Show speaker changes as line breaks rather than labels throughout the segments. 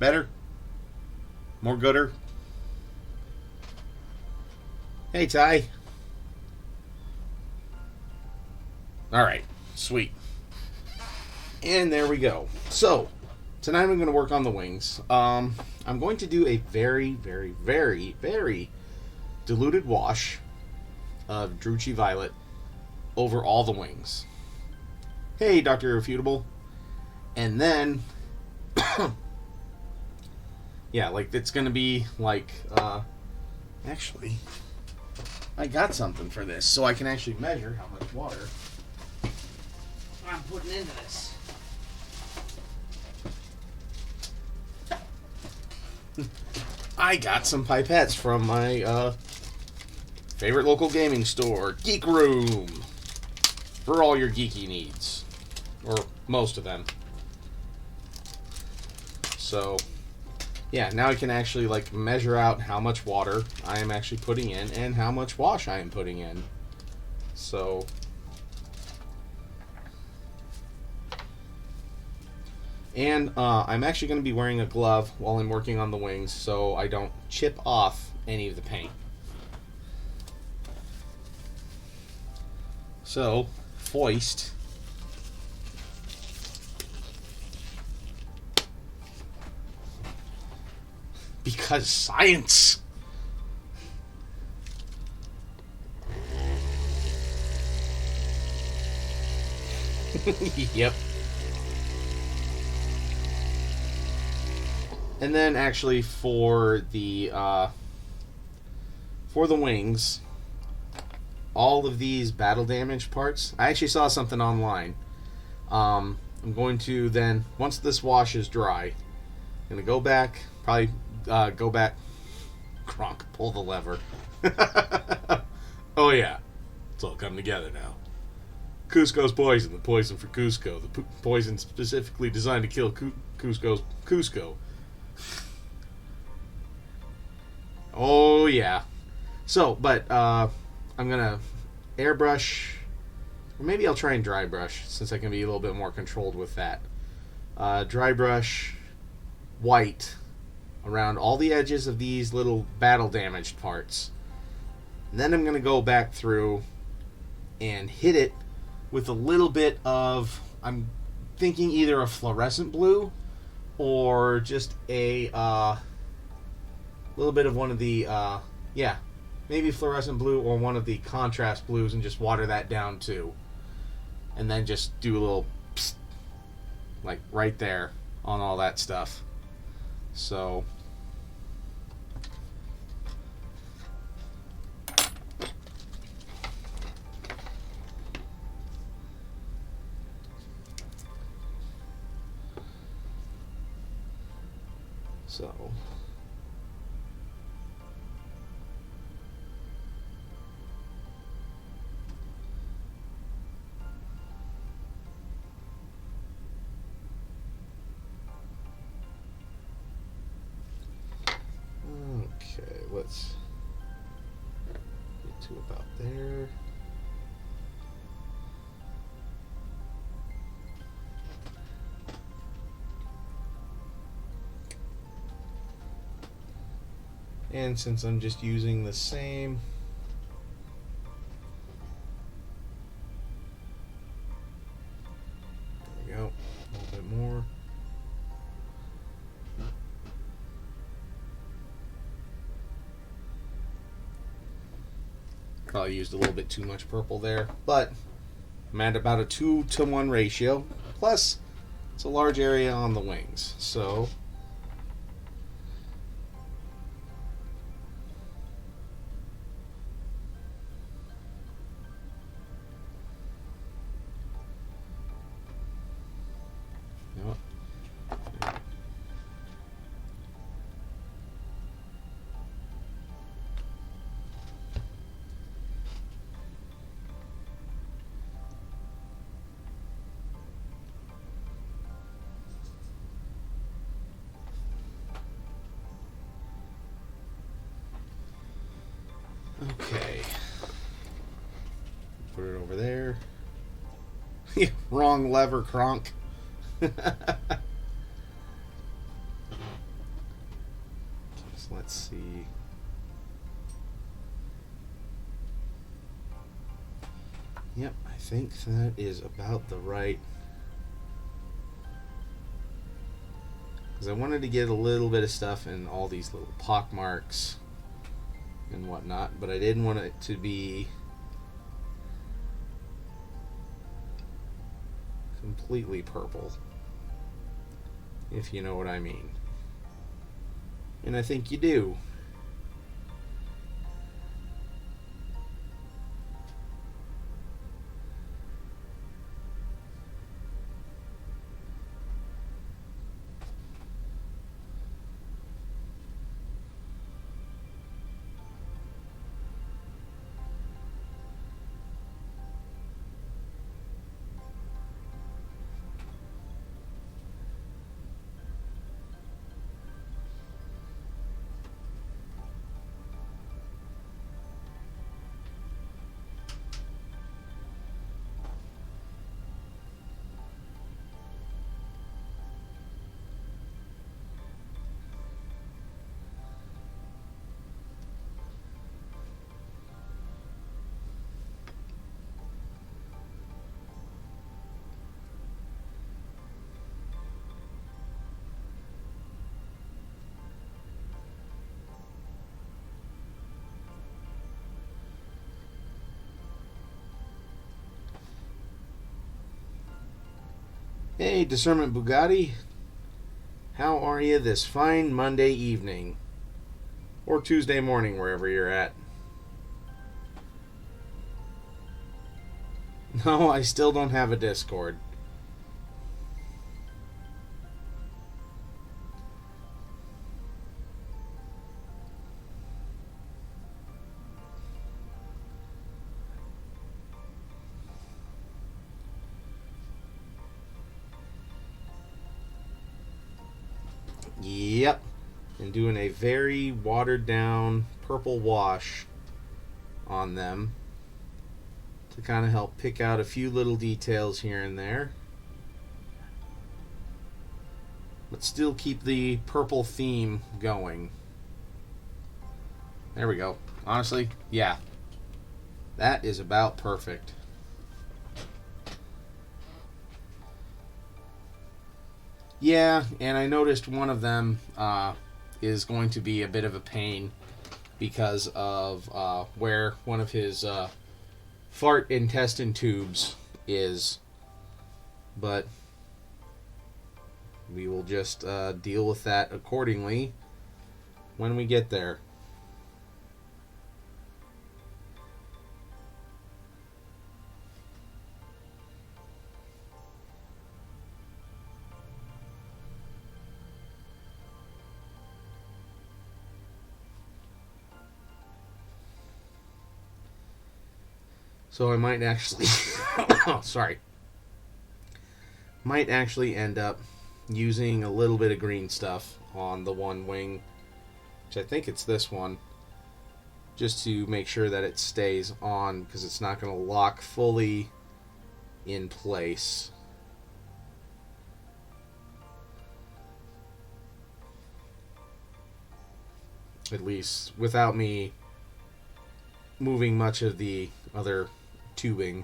Better? More gooder? Hey, Ty. Alright, sweet. And there we go. So, tonight I'm going to work on the wings. I'm going to do a very, very, very, very diluted wash of Druchii Violet over all the wings. Hey, Dr. Irrefutable. And then, yeah, like, it's going to be like, actually, I got something for this, so I can actually measure how much water I'm putting into this. I got some pipettes from my favorite local gaming store, Geek Room, for all your geeky needs, or most of them. So, yeah, now I can actually like measure out how much water I am actually putting in and how much wash I am putting in. So, and I'm actually going to be wearing a glove while I'm working on the wings so I don't chip off any of the paint. So, foist. Because science! Yep. And then actually for the wings, all of these battle damage parts, I actually saw something online. I'm going to then, once this wash is dry, I'm going to go back, probably go back, Kronk, pull the lever. Oh yeah, it's all come together now. Cusco's poison, the poison for Cusco, the poison specifically designed to kill Cusco. Oh yeah. So, but I'm gonna airbrush, or maybe I'll try and dry brush since I can be a little bit more controlled with that. Dry brush white around all the edges of these little battle damaged parts. And then I'm gonna go back through and hit it with a little bit of, I'm thinking either a fluorescent blue or just a little bit of one of the yeah, maybe fluorescent blue or one of the contrast blues, and just water that down too, and then just do a little psst, like right there on all that stuff. So okay, let's get to about there. And since I'm just using the same, there we go, a little bit more. Probably used a little bit too much purple there, but I'm at about a 2-to-1 ratio. Plus, it's a large area on the wings, so you know what? Okay. Put it over there. Wrong lever, Kronk. So let's see. Yep, I think that is about the right. Because I wanted to get a little bit of stuff in all these little pock marks and whatnot, but I didn't want it to be completely purple, if you know what I mean. And I think you do. Hey, Discernment Bugatti. How are you this fine Monday evening? Or Tuesday morning, wherever you're at. No, I still don't have a Discord. Yep. And doing a very watered down purple wash on them to kind of help pick out a few little details here and there, but still keep the purple theme going. There we go. Honestly, yeah, that is about perfect. Yeah, and I noticed one of them is going to be a bit of a pain because of where one of his fart intestine tubes is. But we will just deal with that accordingly when we get there. So I might actually, might actually end up using a little bit of green stuff on the one wing, which I think it's this one, just to make sure that it stays on, because it's not going to lock fully in place. At least without me moving much of the other tubing.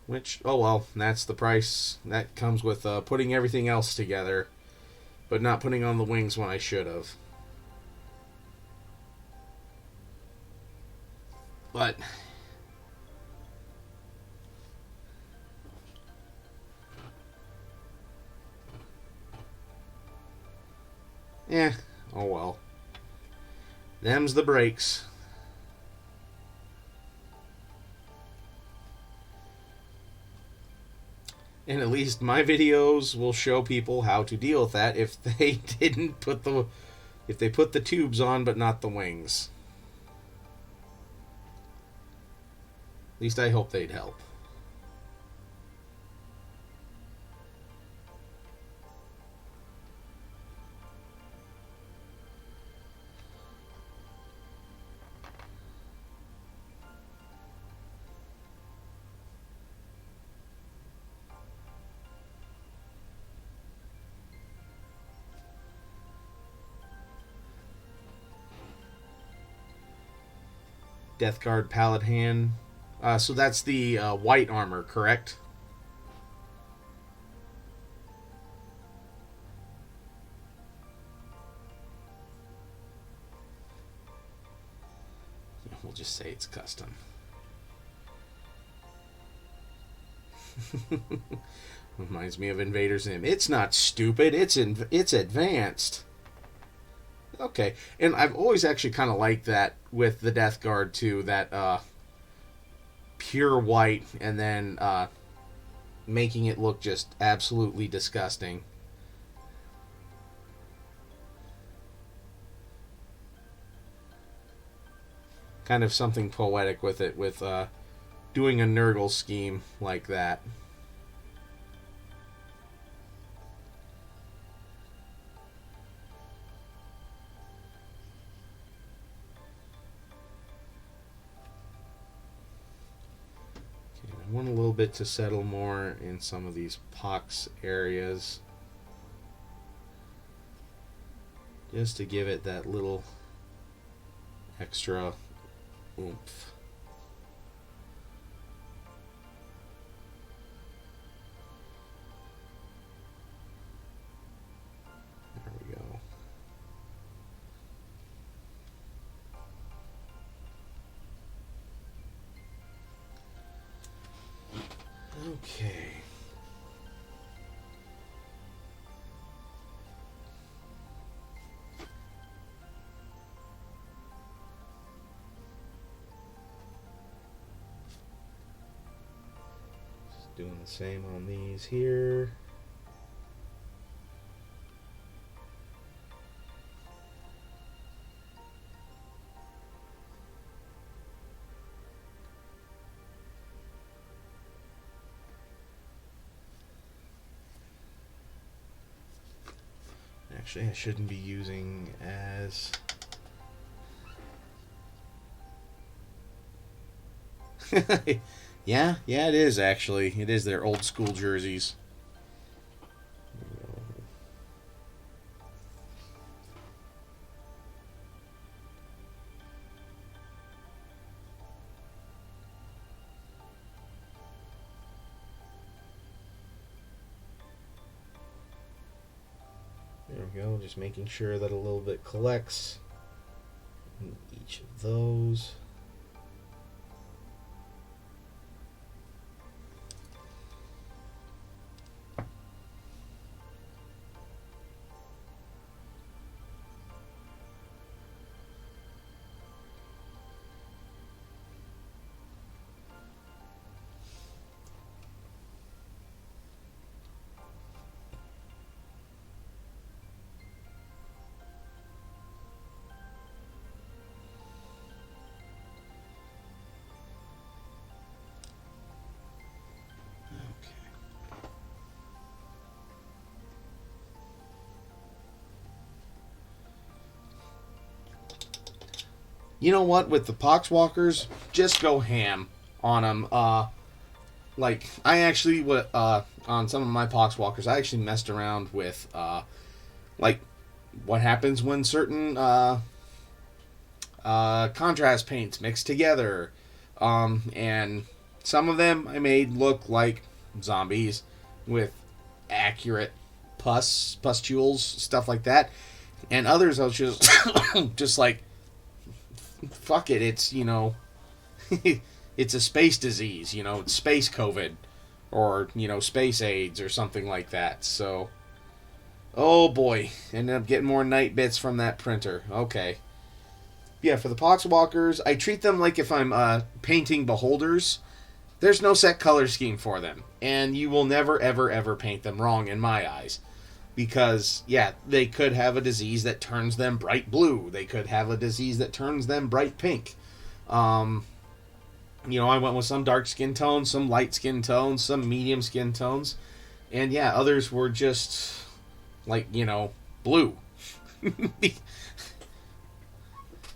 Which, oh well, that's the price that comes with putting everything else together, but not putting on the wings when I should have. But oh well. Them's the breaks. And at least my videos will show people how to deal with that if they put the tubes on but not the wings. At least I hope they'd help. Death Guard Pallet Hand. So that's the white armor, correct? We'll just say it's custom. Reminds me of Invader Zim. It's not stupid. It's advanced. Okay, and I've always actually kind of liked that with the Death Guard too. That pure white, and then making it look just absolutely disgusting. Kind of something poetic with it, with doing a Nurgle scheme like that. Okay, I want a little bit to settle more in some of these pox areas, just to give it that little extra oomph. There we go. Okay. Doing the same on these here. Actually, I shouldn't be using as... yeah, it is actually. It is their old school jerseys. There we go, just making sure that a little bit collects in each of those. You know what? With the Poxwalkers, just go ham on them. Like, I actually, on some of my Poxwalkers, I actually messed around with, like, what happens when certain contrast paints mix together. And some of them I made look like zombies with accurate pustules, stuff like that. And others I was just, just like, fuck it, it's, it's a space disease, it's space COVID, or, space AIDS or something like that. So, oh boy, ended up getting more night bits from that printer. Okay. Yeah, for the Poxwalkers, I treat them like if I'm painting beholders. There's no set color scheme for them, and you will never, ever, ever paint them wrong in my eyes. Because, yeah, they could have a disease that turns them bright blue. They could have a disease that turns them bright pink. I went with some dark skin tones, some light skin tones, some medium skin tones. And, yeah, others were just, like, blue.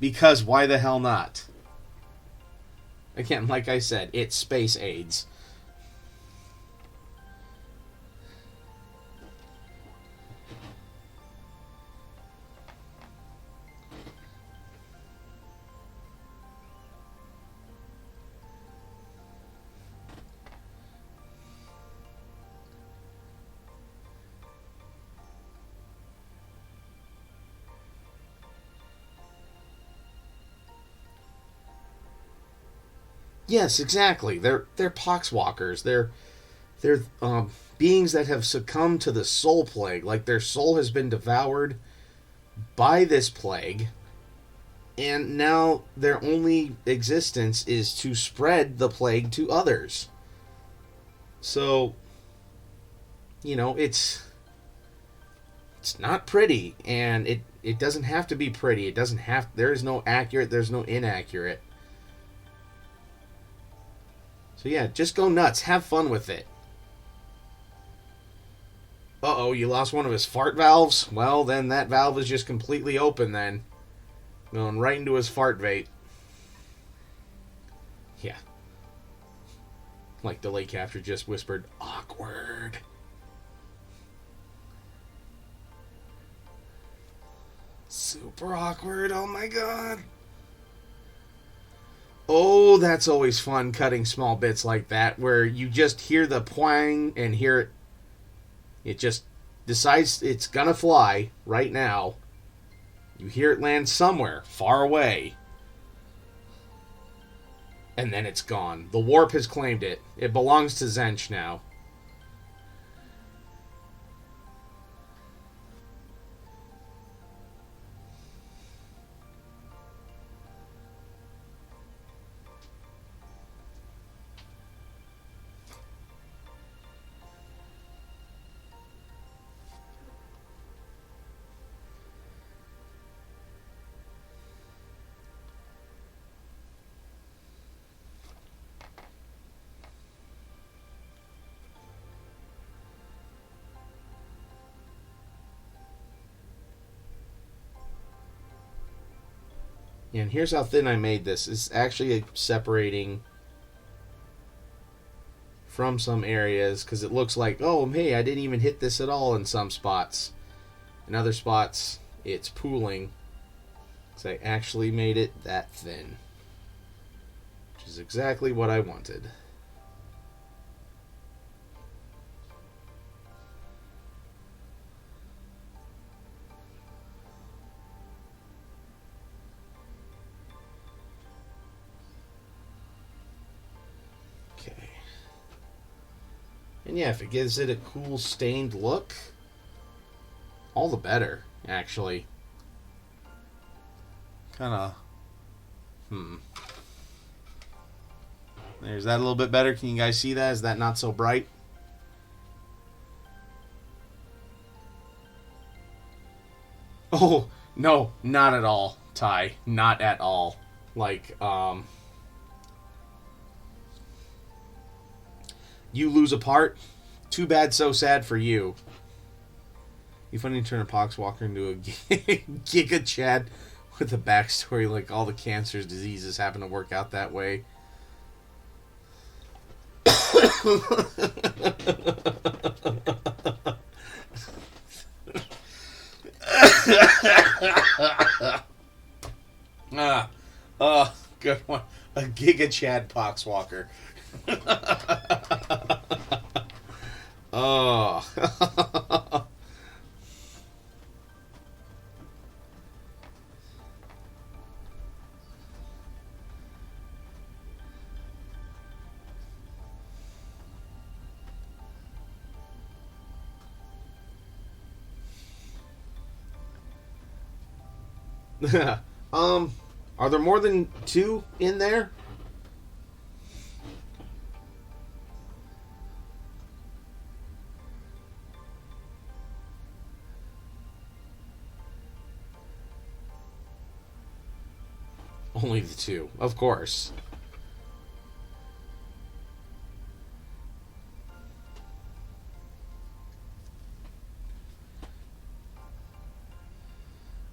Because why the hell not? Again, like I said, it's space AIDS. Yes, exactly. They're poxwalkers. They're beings that have succumbed to the soul plague. Like their soul has been devoured by this plague, and now their only existence is to spread the plague to others. So, it's not pretty, and it doesn't have to be pretty. It doesn't have. There is no accurate. There's no inaccurate. So yeah, just go nuts. Have fun with it. Uh oh, you lost one of his fart valves? Well, then that valve is just completely open then. Going right into his fart vate. Yeah. Like the lake capture just whispered, awkward. Super awkward, oh my god. Oh, that's always fun cutting small bits like that where you just hear the poing and hear it. It just decides it's gonna fly right now. You hear it land somewhere far away. And then it's gone. The warp has claimed it. It belongs to Zench now. And here's how thin I made this. It's actually separating from some areas because it looks like, oh, hey, I didn't even hit this at all in some spots. In other spots, it's pooling. So I actually made it that thin, which is exactly what I wanted. Okay. And yeah, if it gives it a cool stained look, all the better, actually. Kind of, There's that a little bit better. Can you guys see that? Is that not so bright? Oh, no, not at all, Ty. Not at all. Like, you lose a part? Too bad, so sad for you. You funny to turn a poxwalker into a Giga Chad with a backstory like all the cancer's diseases happen to work out that way. Good one. A Giga Chad Poxwalker. Oh. Are there more than two in there? Only the two, of course.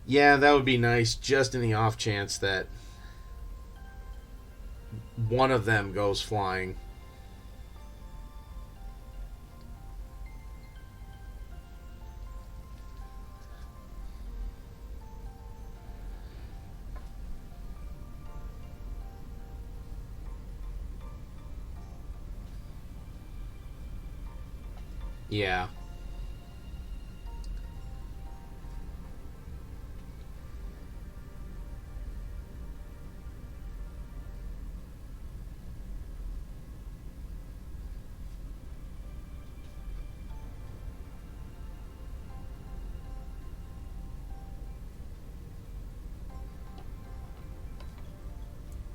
Yeah, that would be nice, just in the off chance that one of them goes flying. Yeah.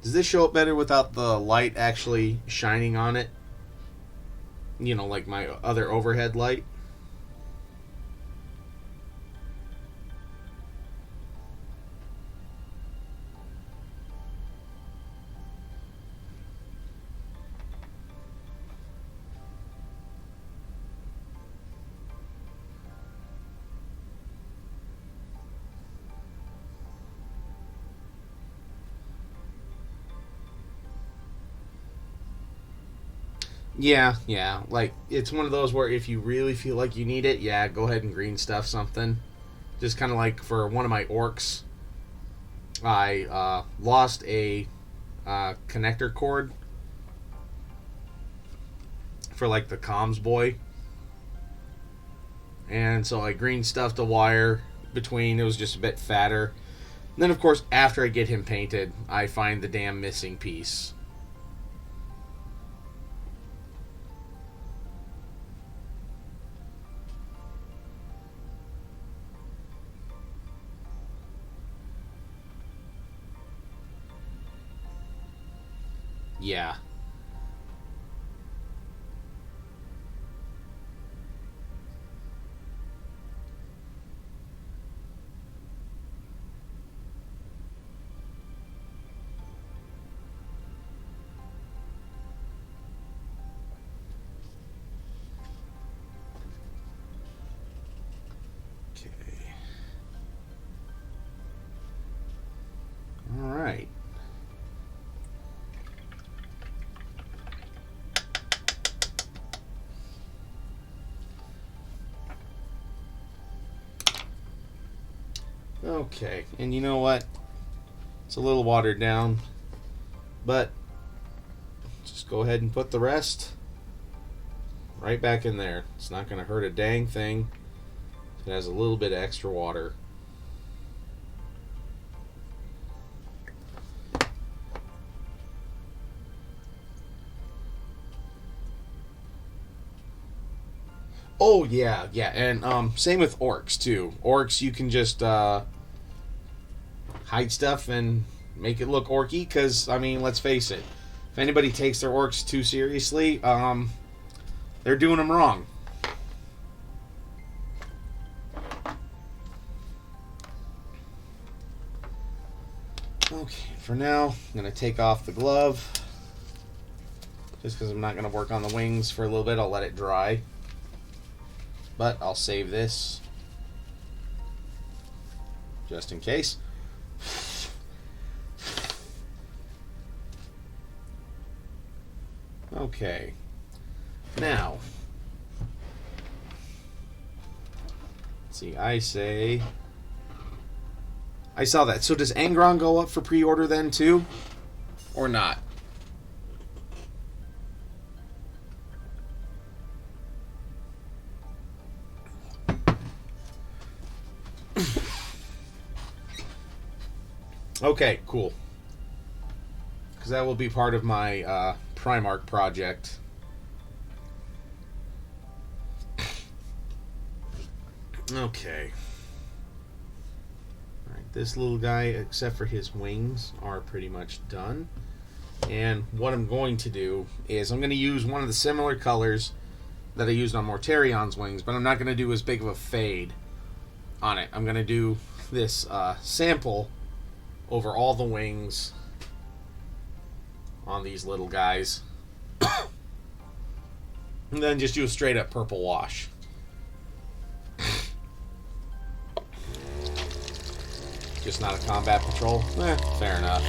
Does this show up better without the light actually shining on it? You know, like my other overhead light? Yeah. Like, it's one of those where if you really feel like you need it, yeah, go ahead and green stuff something. Just kind of like for one of my orcs, I lost a connector cord for like the comms boy. And so I green stuffed a wire between, it was just a bit fatter. And then, of course, after I get him painted, I find the damn missing piece. Yeah. Okay. All right. Okay, and you know what? It's a little watered down, but just go ahead and put the rest right back in there. It's not going to hurt a dang thing. It has a little bit of extra water. Oh yeah, and same with orcs too. Orcs, you can just hide stuff and make it look orky. Because I mean, let's face it, if anybody takes their orcs too seriously, they're doing them wrong. Okay, for now, I'm gonna take off the glove. Just because I'm not gonna work on the wings for a little bit, I'll let it dry. But I'll save this just in case. Okay. Now, let's see, I saw that. So does Angron go up for pre-order then too? Or not? Okay, cool. Because that will be part of my Primarch project. Okay. Alright, this little guy, except for his wings, are pretty much done. And what I'm going to do is I'm going to use one of the similar colors that I used on Mortarion's wings, but I'm not going to do as big of a fade on it. I'm going to do this sample over all the wings on these little guys. And then just do a straight up purple wash. Just not a combat patrol? Fair enough.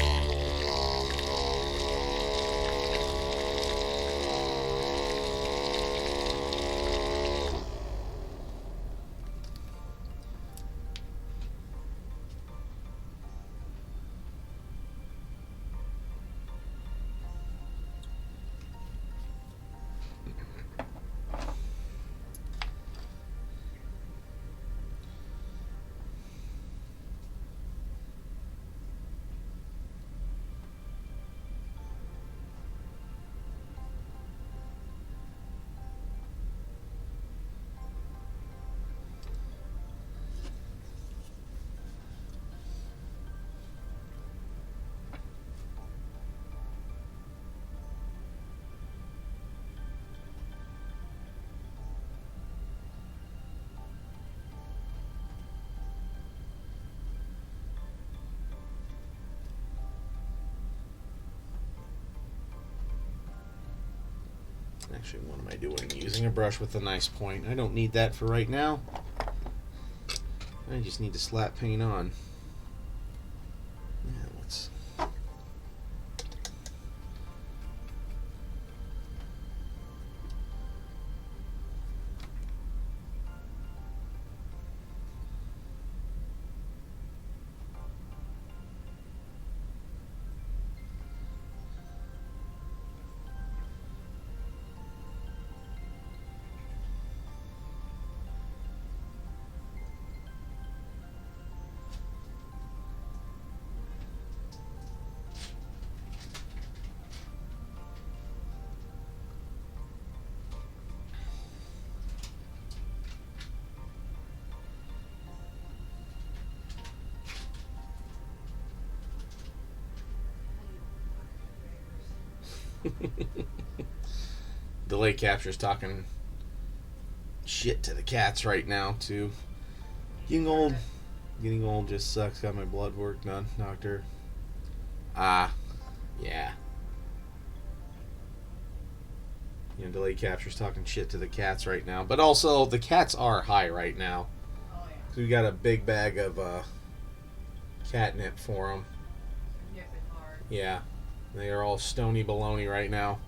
Actually, what am I doing? Using a brush with a nice point. I don't need that for right now. I just need to slap paint on. Yeah, let's... Delay capture's talking shit to the cats right now too. Getting old just sucks. Got my blood work done, doctor. Ah, yeah. Delay capture's talking shit to the cats right now, but also the cats are high right now.
Oh yeah.
So we got a big bag of catnip for them.
Nip it hard.
Yeah, they are all stony baloney right now.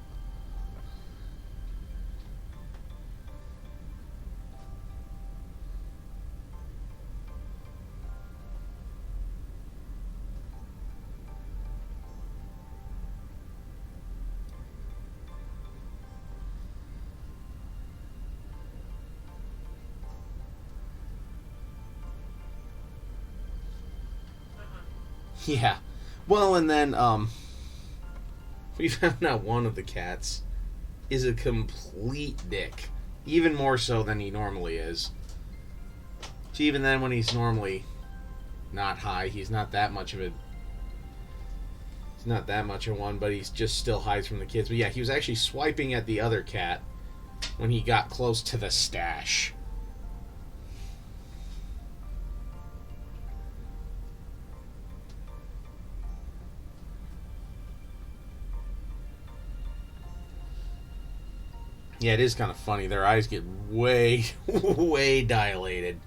Yeah. Well, and then we found out one of the cats is a complete dick. Even more so than he normally is. So even then, when he's normally not high, he's not that much of a... He's not that much of one, but he's just still hides from the kids. But yeah, he was actually swiping at the other cat when he got close to the stash. Yeah, it is kind of funny. Their eyes get way, way dilated.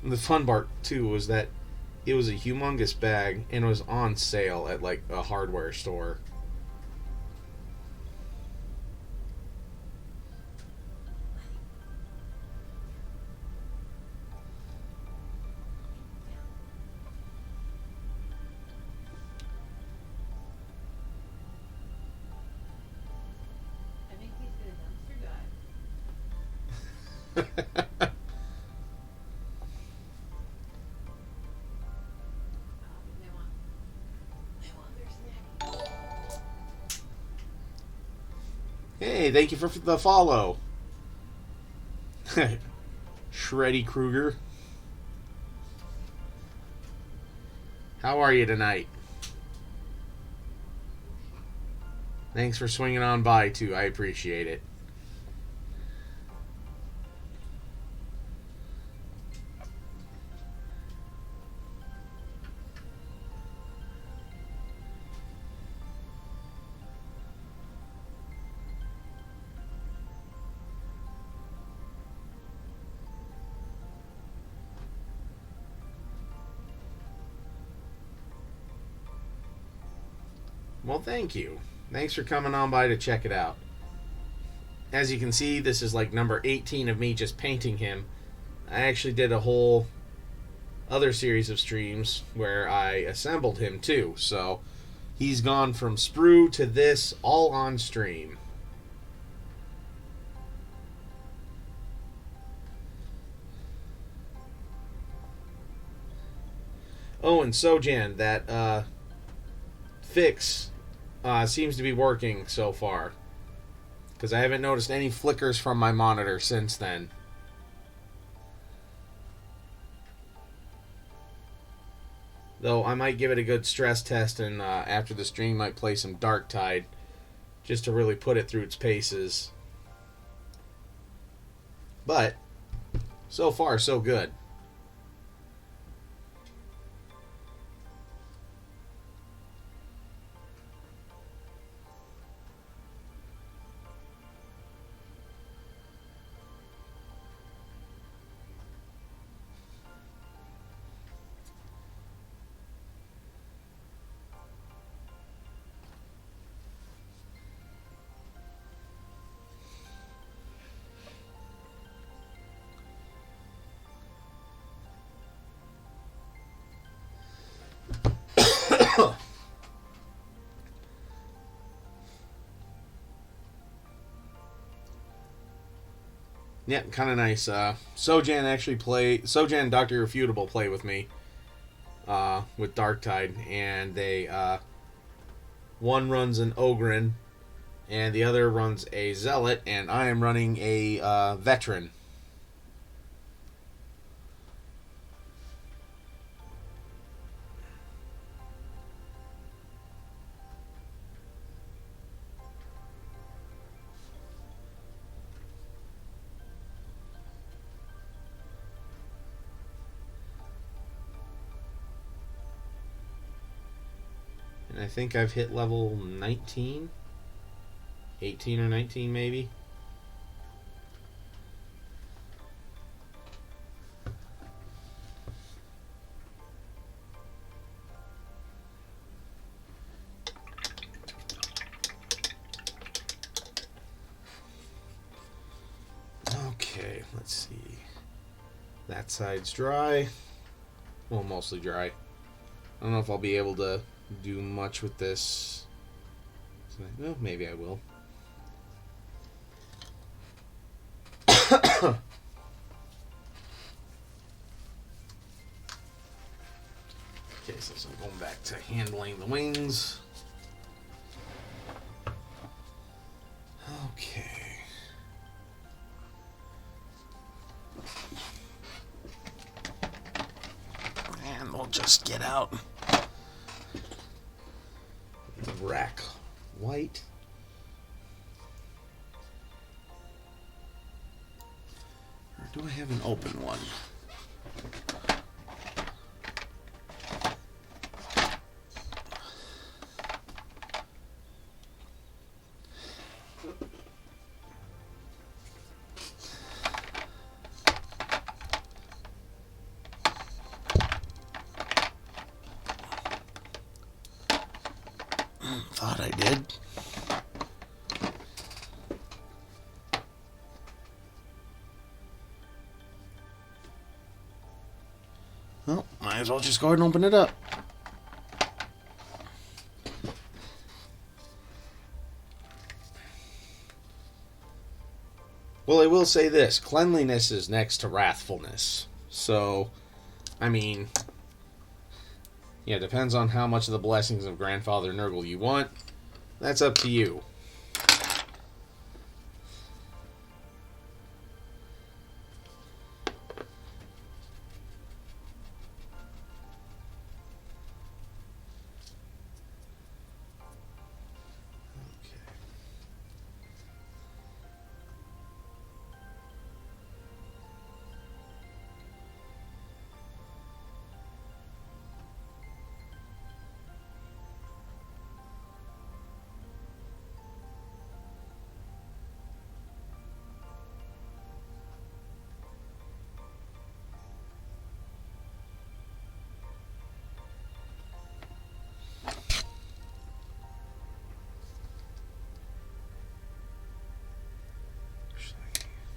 And the fun part, too, was that it was a humongous bag and it was on sale at, like, a hardware store.
I think he's the dumpster guy. They want their snack.
Hey, thank you for the follow. Shreddy Krueger. How are you tonight? Thanks for swinging on by, too. I appreciate it. Well, thank you. Thanks for coming on by to check it out. As you can see, this is like number 18 of me just painting him. I actually did a whole other series of streams where I assembled him too. So he's gone from sprue to this all on stream. Oh, and Sojan, that fix seems to be working so far. Because I haven't noticed any flickers from my monitor since then. Though I might give it a good stress test and after the stream might play some Dark Tide. Just to really put it through its paces. But, so far so good. Yeah, kind of nice. Sojan actually Sojan and Doctor Irrefutable play with me with Darktide, and they one runs an Ogren, and the other runs a Zealot, and I am running a Veteran. And I think I've hit level 19? 18 or 19 maybe? Okay, let's see. That side's dry. Well, mostly dry. I don't know if I'll be able to do much with this. Well, maybe I will. Okay, so I'm going back to handling the wings. Okay. And we'll just get out the rack white. Or do I have an open one? Thought I did. Well, might as well just go ahead and open it up. Well, I will say this. Cleanliness is next to wrathfulness. So, I mean, yeah, it depends on how much of the blessings of Grandfather Nurgle you want. That's up to you.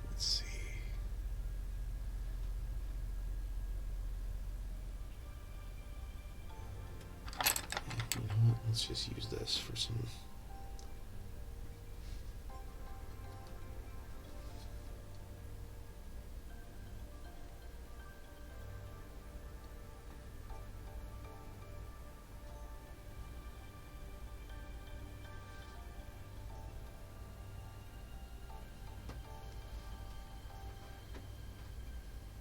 Let's see. You know what? Let's just use this for some.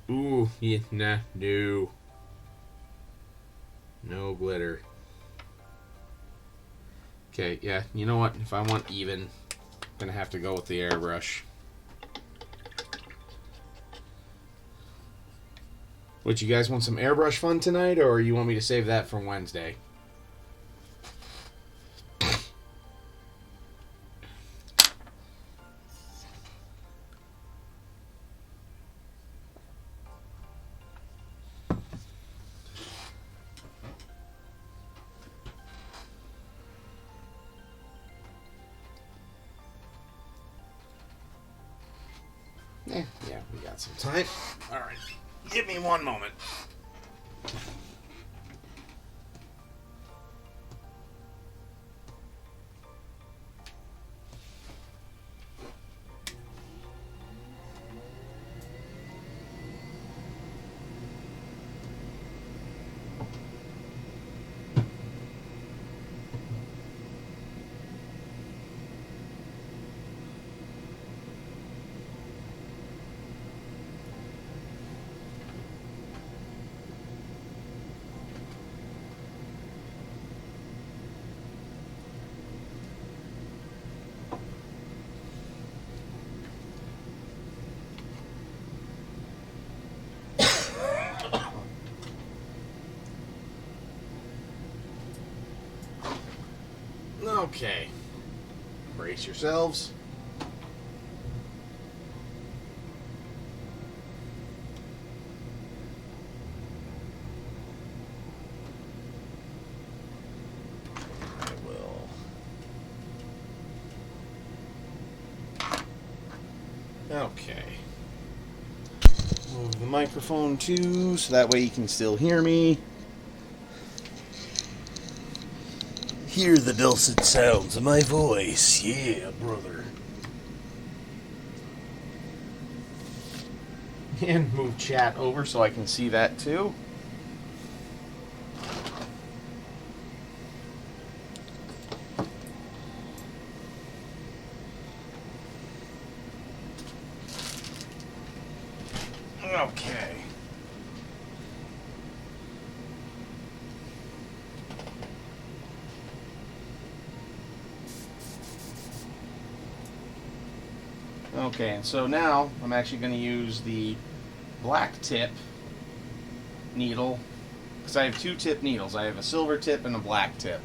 Ooh, yeah, nah, no. No glitter. Okay, yeah, you know what? If I want even, I'm gonna have to go with the airbrush. Would you guys want some airbrush fun tonight, or you want me to save that for Wednesday? Yeah, we got some time. All right, give me one moment. Okay. Brace yourselves. I will. Okay. Move the microphone too, so that way you can still hear me. Hear the dulcet sounds of my voice. Yeah, brother. And move chat over so I can see that too. Okay. Okay, and so now I'm actually going to use the black tip needle, because I have two tip needles. I have a silver tip and a black tip.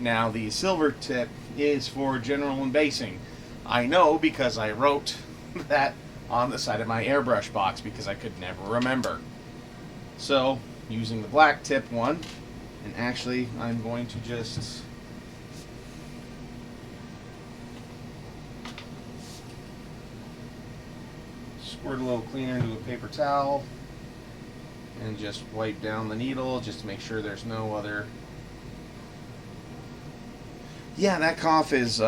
Now the silver tip is for general embasing. I know because I wrote that on the side of my airbrush box because I could never remember. So using the black tip one, and actually I'm going to just squirt a little cleaner into a paper towel and just wipe down the needle just to make sure there's no other. Yeah, that cough is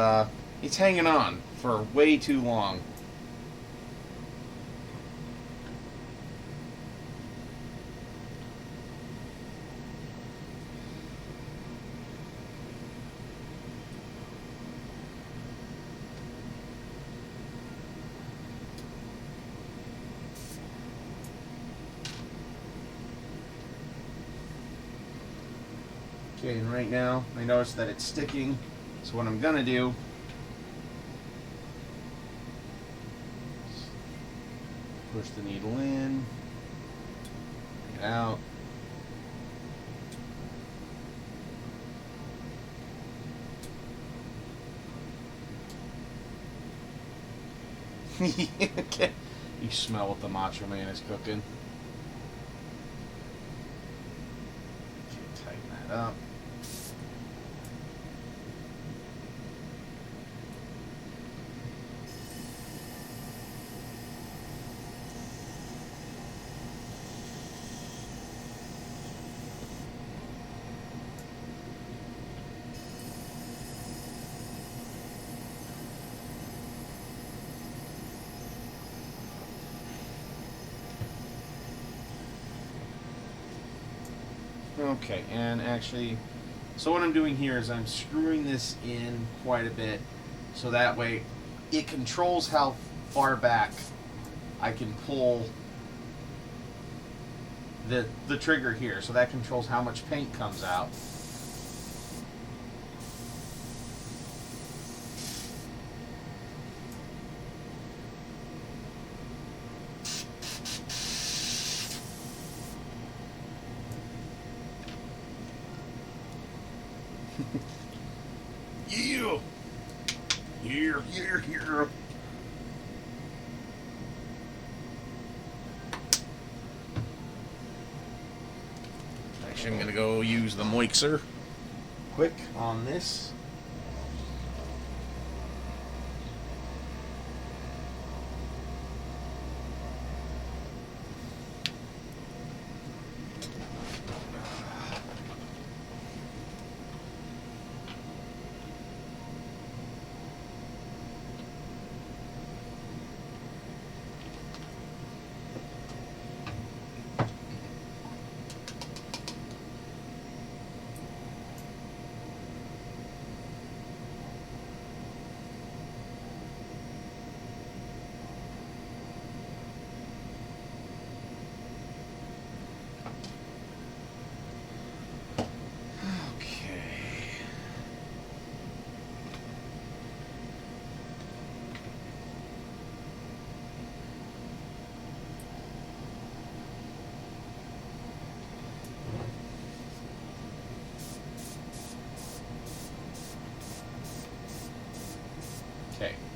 it's hanging on for way too long. Okay, and right now I notice that it's sticking, so what I'm gonna do is push the needle in, bring it out. Okay. You smell what the Macho Man is cooking. Okay, tighten that up. Okay, and actually, so what I'm doing here is I'm screwing this in quite a bit, so that way it controls how far back I can pull the trigger here, so that controls how much paint comes out. Yeah! Yeah. Actually, I'm going to go use the moixer quick on this.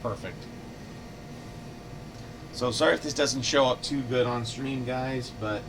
Perfect. So sorry if this doesn't show up too good on stream, guys, but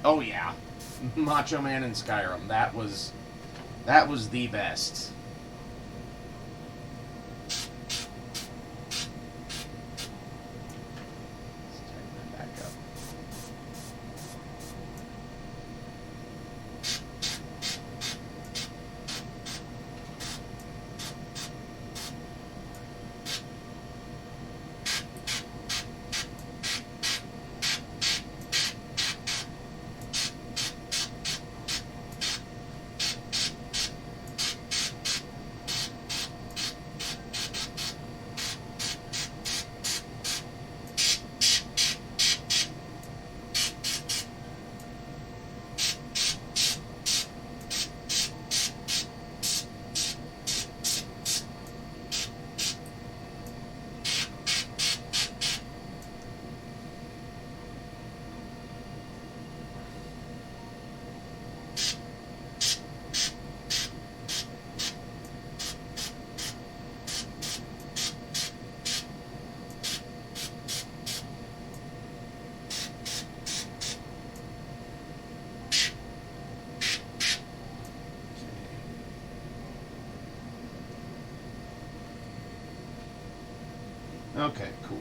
oh yeah, Macho Man in Skyrim. That was the best. Let's turn that back up. Okay, cool.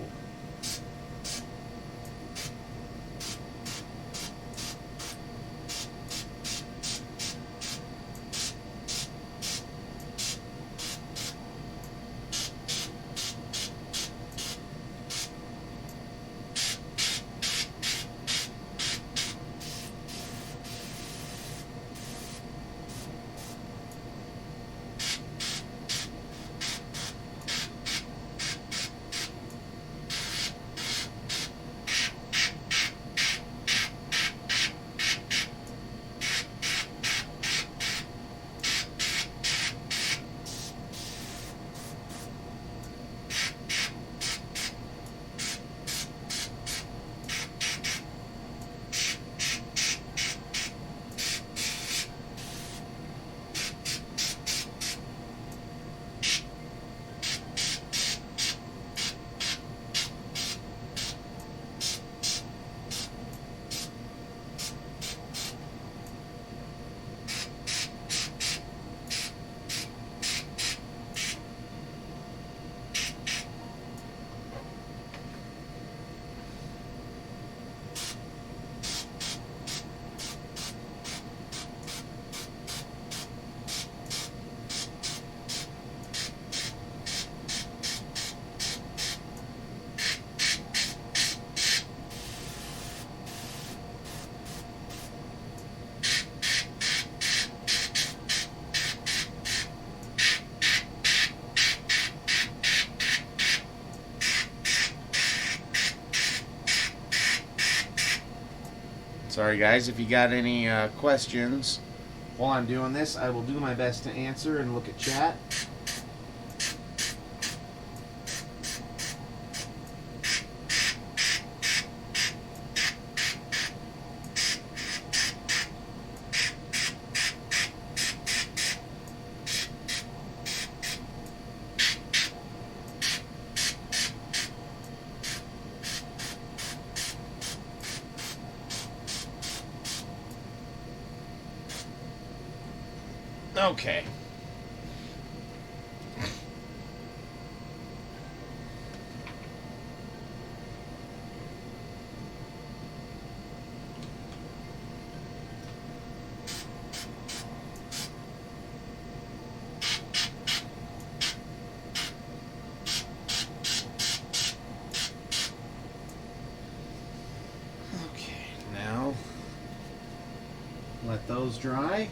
Sorry, guys, if you got any questions while I'm doing this, I will do my best to answer and look at chat. Okay. Okay, now let those dry.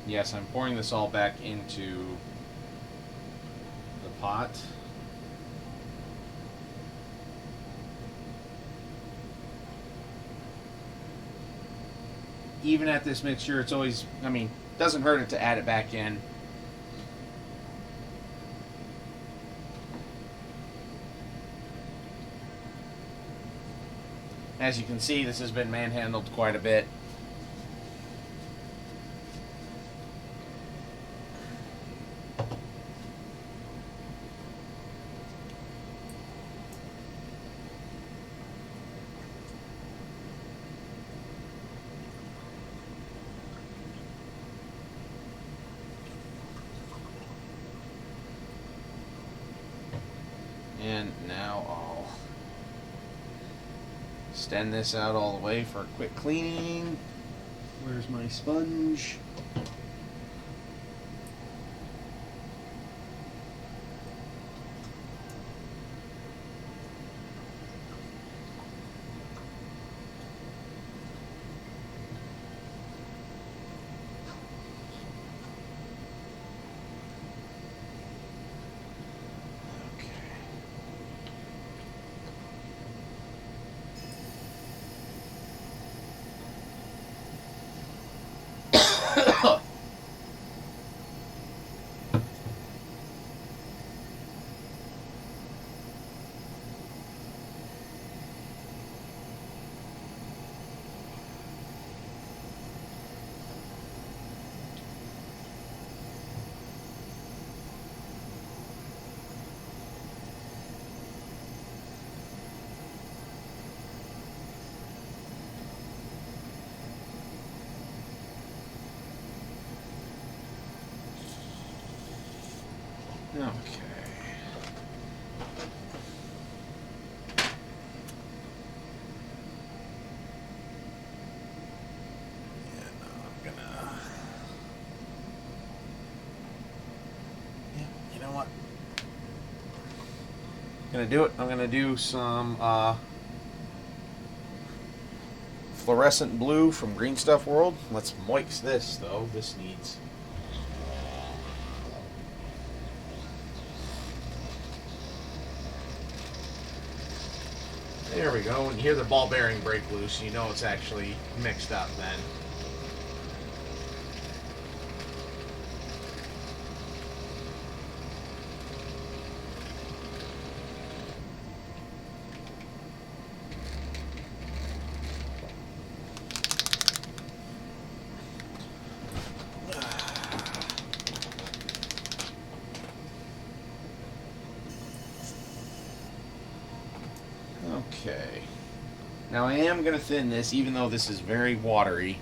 Yes, I'm pouring this all back into the pot. Even at this mixture, it's always, I mean, doesn't hurt it to add it back in. As you can see, this has been manhandled quite a bit. And now I'll extend this out all the way for a quick cleaning. Where's my sponge? Okay. You know what? Gonna do it. I'm gonna do some fluorescent blue from Green Stuff World. Let's moix this though. This needs. There we go. When you hear the ball bearing break loose, you know it's actually mixed up then. Okay. Now I am going to thin this, even though this is very watery.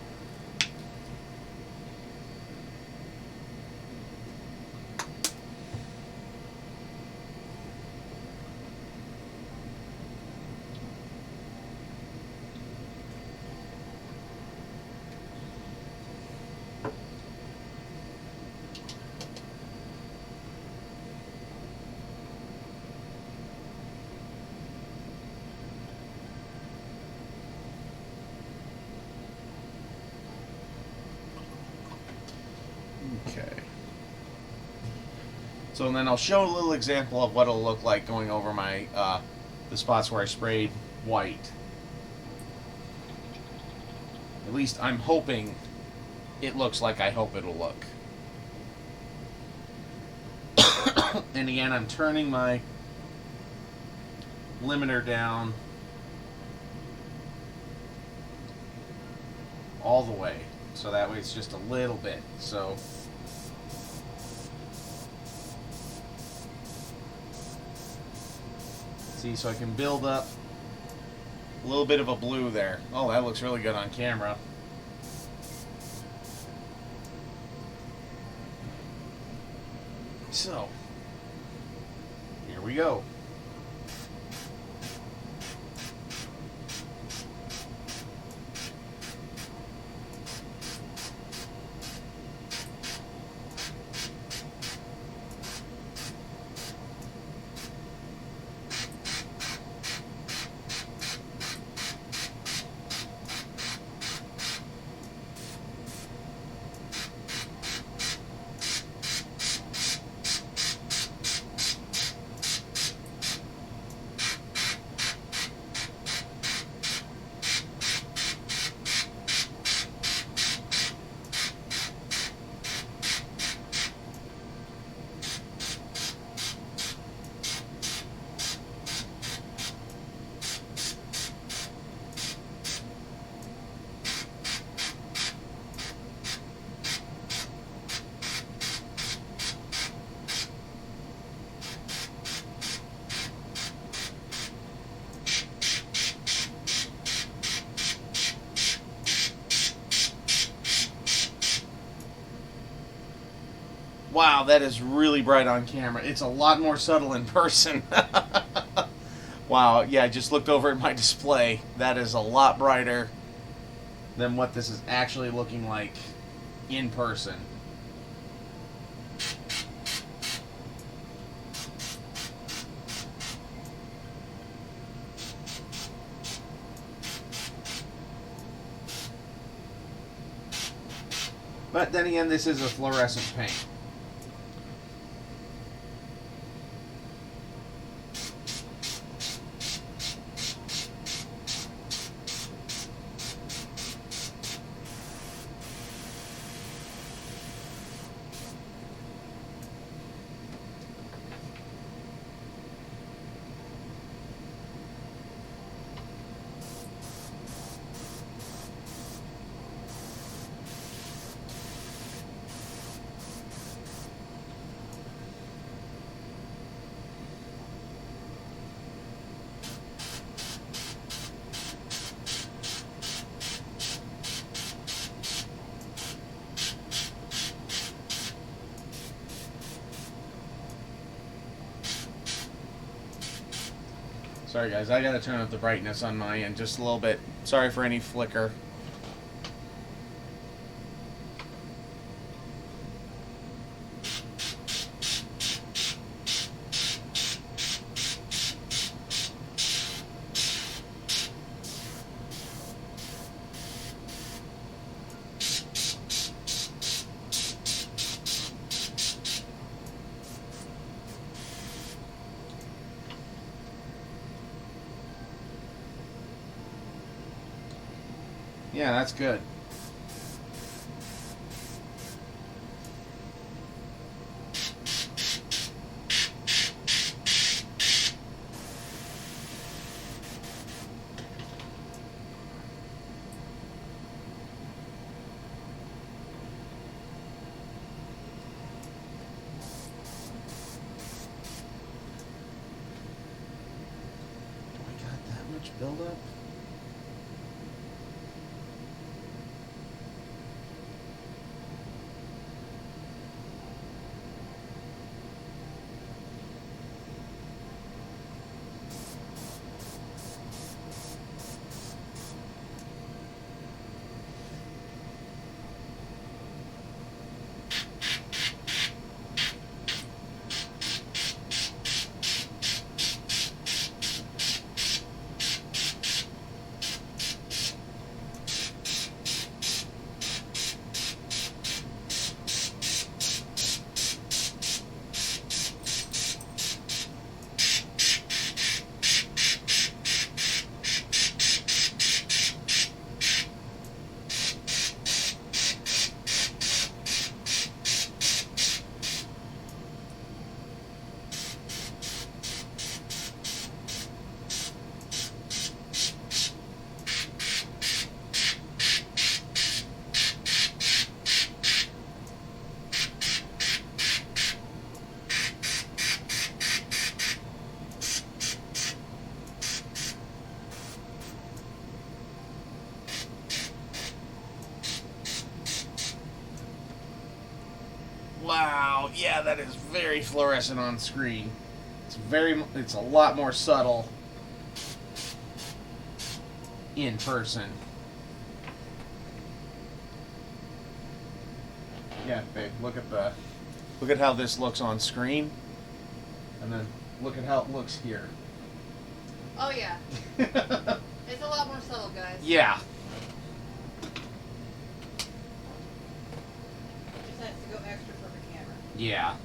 Okay. So then I'll show a little example of what it'll look like going over my the spots where I sprayed white. At least I'm hoping it looks like I hope it'll look. And again, I'm turning my limiter down all the way, so that way it's just a little bit. So See, so I can build up a little bit of a blue there. Oh, that looks really good on camera. So, here we go. Wow, that is really bright on camera. It's a lot more subtle in person. Wow, yeah, I just looked over at my display. That is a lot brighter than what this is actually looking like in person. But then again, this is a fluorescent paint. Sorry guys, I gotta turn up the brightness on my end just a little bit. Sorry for any flicker. Yeah, that's good. Do I got that much buildup? Wow, yeah, that is very fluorescent on screen. It's a lot more subtle in person. Yeah, babe, look at how this looks on screen, and then look at how it looks here.
Oh yeah. It's a lot more subtle, guys.
Yeah.
It just has to go extra for the camera.
Yeah.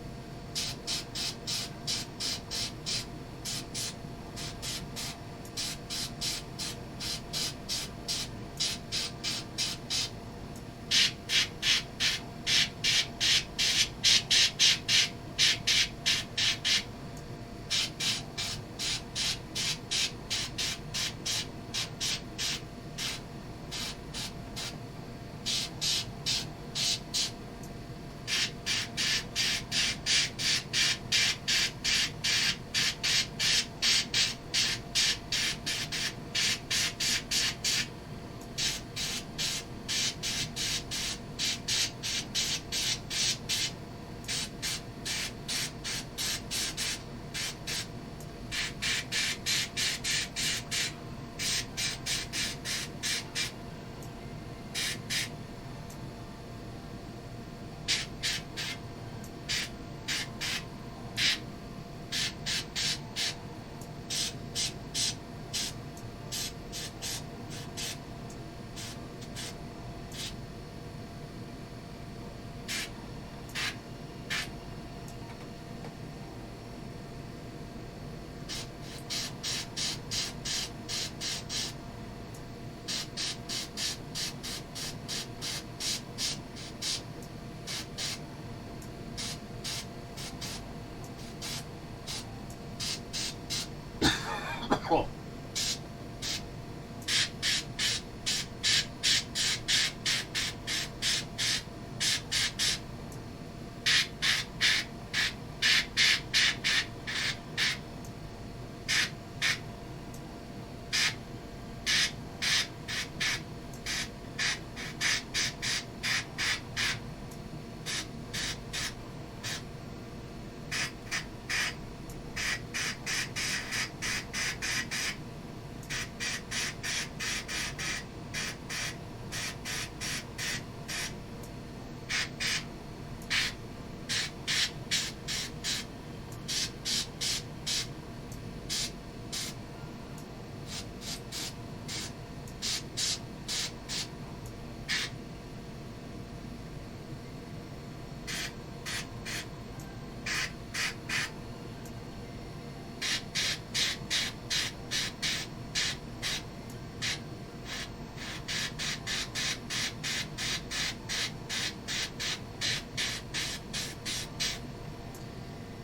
Cool.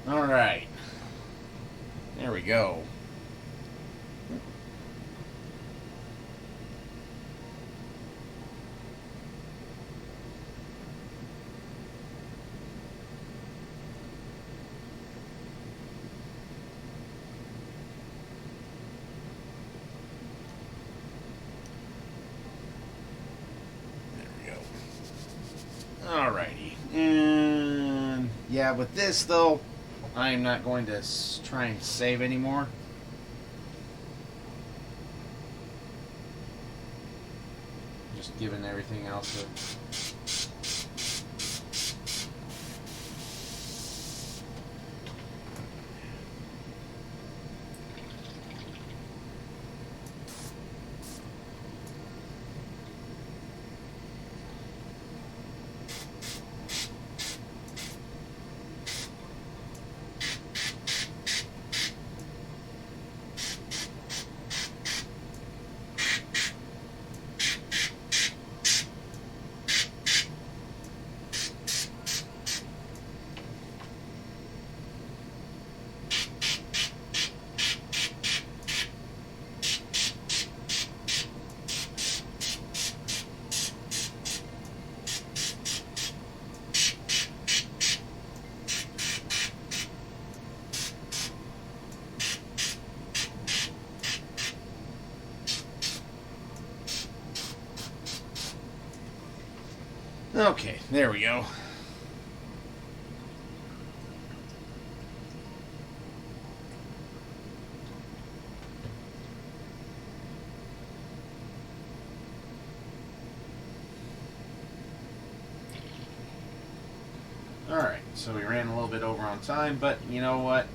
All right. There we go. Alrighty. And yeah, with this though, I am not going to try and save anymore. Just giving everything else a Okay, there we go. So we ran a little bit over on time, but you know what?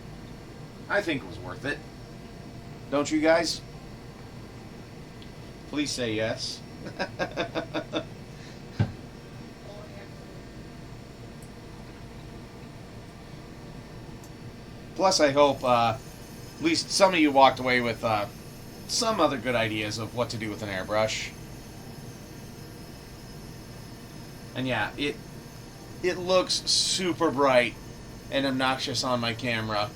I think it was worth it. Don't you guys? Please say yes. Plus, I hope at least some of you walked away with some other good ideas of what to do with an airbrush. And yeah, it looks super bright and obnoxious on my camera,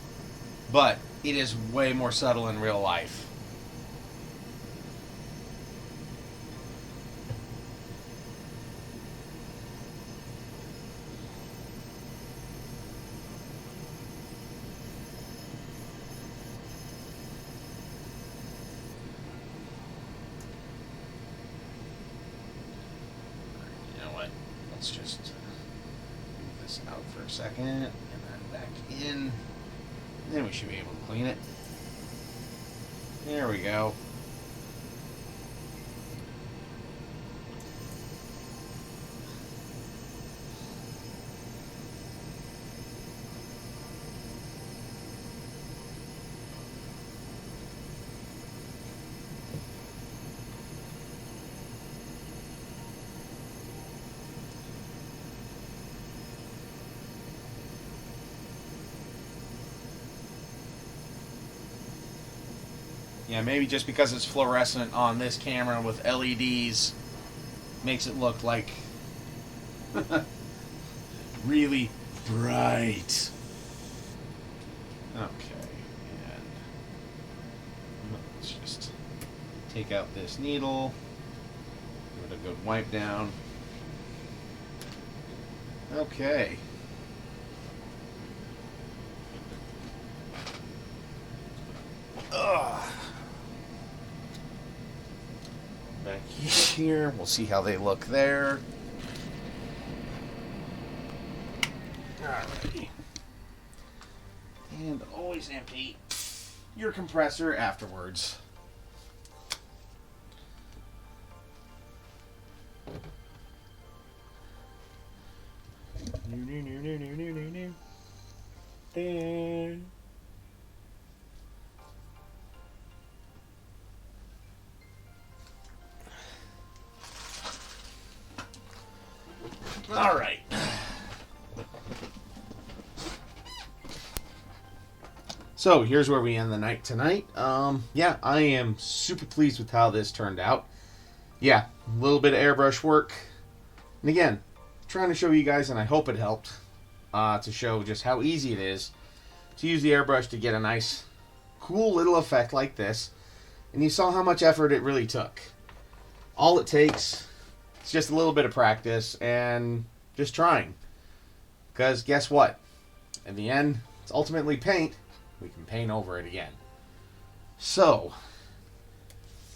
but it is way more subtle in real life. Let's just move this out for a second and then back in. Then we should be able to clean it. There we go. Yeah, maybe just because it's fluorescent on this camera with LEDs makes it look like really bright. Okay, and let's just take out this needle, give it a good wipe down. Okay. Back here, we'll see how they look there. Alrighty. And always empty your compressor afterwards. There. All right. So here's where we end the night tonight. Yeah, I am super pleased with how this turned out. Yeah, a little bit of airbrush work. And again, trying to show you guys, and I hope it helped, to show just how easy it is to use the airbrush to get a nice, cool little effect like this. And you saw how much effort it really took. All it takes is just a little bit of practice and just trying. Because guess what? In the end, it's ultimately paint. We can paint over it again. So,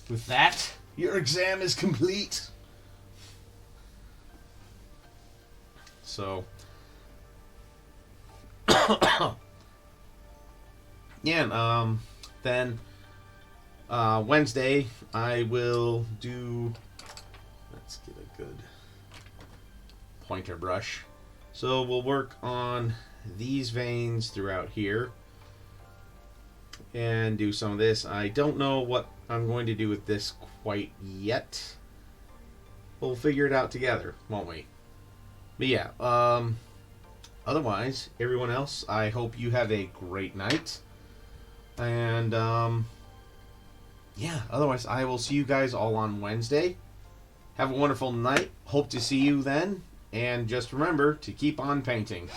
with that, your exam is complete. So, yeah, then Wednesday I will do, let's get a good pointer brush. So we'll work on these veins throughout here and do some of this. I don't know what I'm going to do with this quite yet. We'll figure it out together, won't we? But yeah, otherwise, everyone else, I hope you have a great night. And, yeah, otherwise, I will see you guys all on Wednesday. Have a wonderful night. Hope to see you then. And just remember to keep on painting.